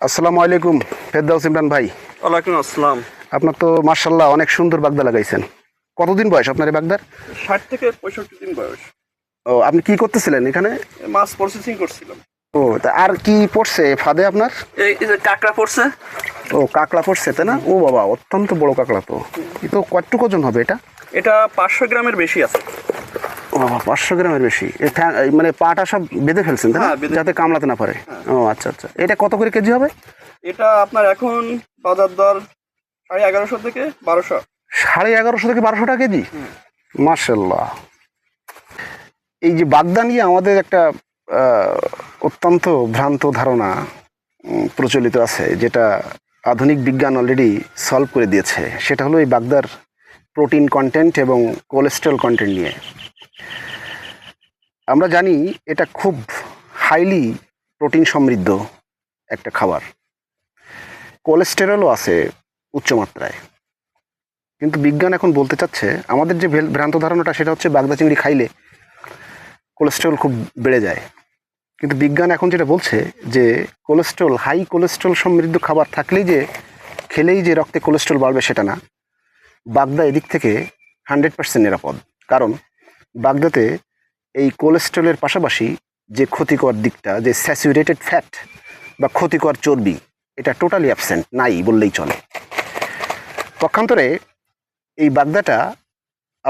আসসালামু আলাইকুম ফেরদাউস ইমরান ভাই। ওয়ালাইকুম আসসালাম। আপনার তো মার্শাল্লাহ অনেক সুন্দর বাগদা লাগাইছেন। কতদিন বয়স আপনার এই বাগদার? 60 থেকে 65 দিন বয়স। ও, আপনি কি করতেছিলেন এখানে? মাছ প্রসেসিং করছিলাম। ও, তা আর কি পড়ছে ফাঁদে আপনার? এই যে কাঁকড়া পড়ছে। ও, কাঁকড়া পড়ছে তাই না? ও বাবা, অত্যন্ত বড় কাঁকড়া তো। এ তো কতটুকু ওজন হবে এটা? এটা 500 গ্রামের বেশি আছে। ও বাবা, 500 গ্রামের বেশি। এই মানে পাটা সব বেঁধে ফেলছেন তাই না? হ্যাঁ, বেঁধে যাতে কামড়াতে না পারে। ও আচ্ছা আচ্ছা, এটা কত করে কেজি হবে? এটা আপনার এখন বাজার দর 1150 থেকে 1200। 1150 থেকে 1200 টাকা কেজি। মার্শাল্লাহ। এই যে বাগদা নিয়ে আমাদের একটা আহ, অত্যন্ত ভ্রান্ত ধারণা প্রচলিত আছে, যেটা আধুনিক বিজ্ঞান অলরেডি সলভ করে দিয়েছে। সেটা হলো এই বাগদার প্রোটিন কন্টেন্ট এবং কোলেস্টেরল কন্টেন্ট নিয়ে। আমরা জানি এটা খুব হাইলি প্রোটিন সমৃদ্ধ একটা খাবার। কোলেস্টেরলও আছে উচ্চমাত্রায়। কিন্তু বিজ্ঞান এখন বলতে চাচ্ছে, আমাদের যে ভ্রান্ত ধারণাটা সেটা হচ্ছে বাগদা চিংড়ি খাইলে কোলেস্টেরল খুব বেড়ে যায়। কিন্তু বিজ্ঞান এখন যেটা বলছে যে কোলেস্ট্রল, হাই কোলেস্ট্রল সমৃদ্ধ খাবার থাকলেই যে খেলেই যে রক্তে কোলেস্ট্রল বাড়বে সেটা না। বাগদা এদিক থেকে 100% নিরাপদ। কারণ বাগদাতে এই কোলেস্ট্রলের পাশাপাশি যে ক্ষতিকর দিকটা, যে স্যাচুরেটেড ফ্যাট বা ক্ষতিকর চর্বি, এটা টোটালি অ্যাবসেন্ট, নাই বললেই চলে। পক্ষান্তরে এই বাগদাটা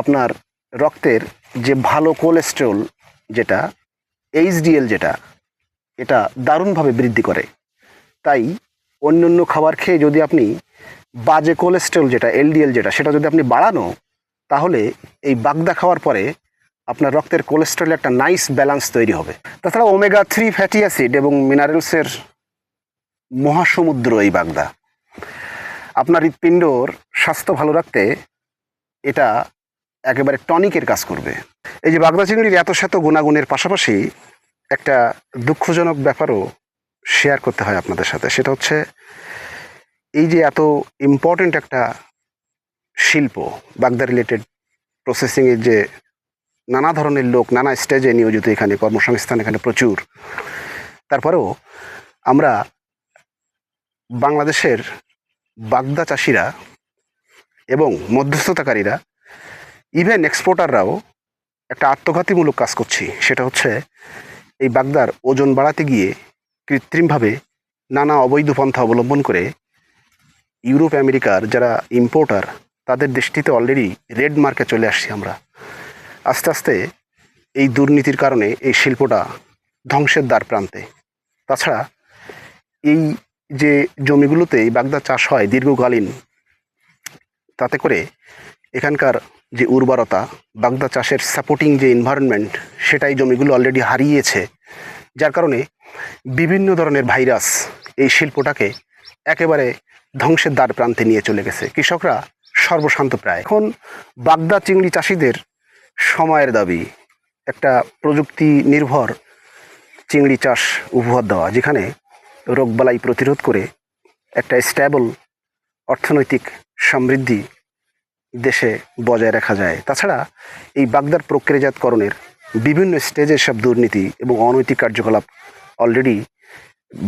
আপনার রক্তের যে ভালো কোলেস্ট্রল, যেটা এইচডিএল, যেটা এটা দারুণভাবে বৃদ্ধি করে। তাই অন্যান্য খাবার খেয়ে যদি আপনি বাজে কোলেস্ট্রল, যেটা এলডিএল, যেটা সেটা যদি আপনি বাড়ানো, তাহলে এই বাগদা খাওয়ার পরে আপনার রক্তের কোলেস্ট্রলের একটা নাইস ব্যালেন্স তৈরি হবে। তাছাড়া ওমেগা 3 ফ্যাটি অ্যাসিড এবং মিনারেলসের মহাসমুদ্র এই বাগদা। আপনার হৃৎপিণ্ডর স্বাস্থ্য ভালো রাখতে এটা একেবারে টনিকের কাজ করবে। এই যে বাগদা চিংড়ির এত শত গুণাগুণের পাশাপাশি একটা দুঃখজনক ব্যাপারও শেয়ার করতে হয় আপনাদের সাথে। সেটা হচ্ছে এই যে এত ইম্পর্ট্যান্ট একটা শিল্প, বাগদা রিলেটেড প্রসেসিংয়ের যে নানা ধরনের লোক নানা স্টেজে নিয়োজিত, এখানে কর্মসংস্থান এখানে প্রচুর। তারপরেও আমরা বাংলাদেশের বাগদা চাষিরা এবং মধ্যস্থতাকারীরা, ইভেন এক্সপোর্টাররাও একটা আত্মঘাতীমূলক কাজ করছি। সেটা হচ্ছে এই বাগদার ওজন বাড়াতে গিয়ে কৃত্রিমভাবে নানা অবৈধ পন্থা অবলম্বন করে ইউরোপ আমেরিকার যারা ইম্পোর্টার, তাদের দৃষ্টিতে অলরেডি রেড মার্কে চলে আসছি আমরা। আস্তে আস্তে এই দুর্নীতির কারণে এই শিল্পটা ধ্বংসের দ্বার প্রান্তে। তাছাড়া এই যে জমিগুলোতে এই বাগদা চাষ হয় দীর্ঘকালীন, তাতে করে এখানকার যে উর্বরতা, বাগদা চাষের সাপোর্টিং যে এনভায়রনমেন্ট, সেটাই জমিগুলো অলরেডি হারিয়েছে। যার কারণে বিভিন্ন ধরনের ভাইরাস এই শিল্পটাকে একেবারে ধ্বংসের দ্বার প্রান্তে নিয়ে চলে গেছে। কৃষকরা সর্বশান্ত প্রায়। এখন বাগদা চিংড়ি চাষিদের সময়ের দাবি একটা প্রযুক্তি নির্ভর চিংড়ি চাষ উপহার দেওয়া, যেখানে রোগবালাই প্রতিরোধ করে একটা স্ট্যাবল অর্থনৈতিক সমৃদ্ধি দেশে বজায় রাখা যায়। তাছাড়া এই বাগদার প্রক্রিয়াজাতকরণের বিভিন্ন স্টেজের সব দুর্নীতি এবং অনৈতিক কার্যকলাপ অলরেডি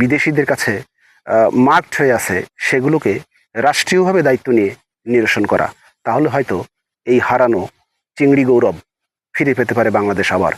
বিদেশিদের কাছে মার্কড হয়ে আছে, সেগুলোকে রাষ্ট্রীয়ভাবে দায়িত্ব নিয়ে নিরসন করা। তাহলে হয়তো এই হারানো চিংড়ি গৌরব ফিরে পেতে পারে বাংলাদেশ আবার।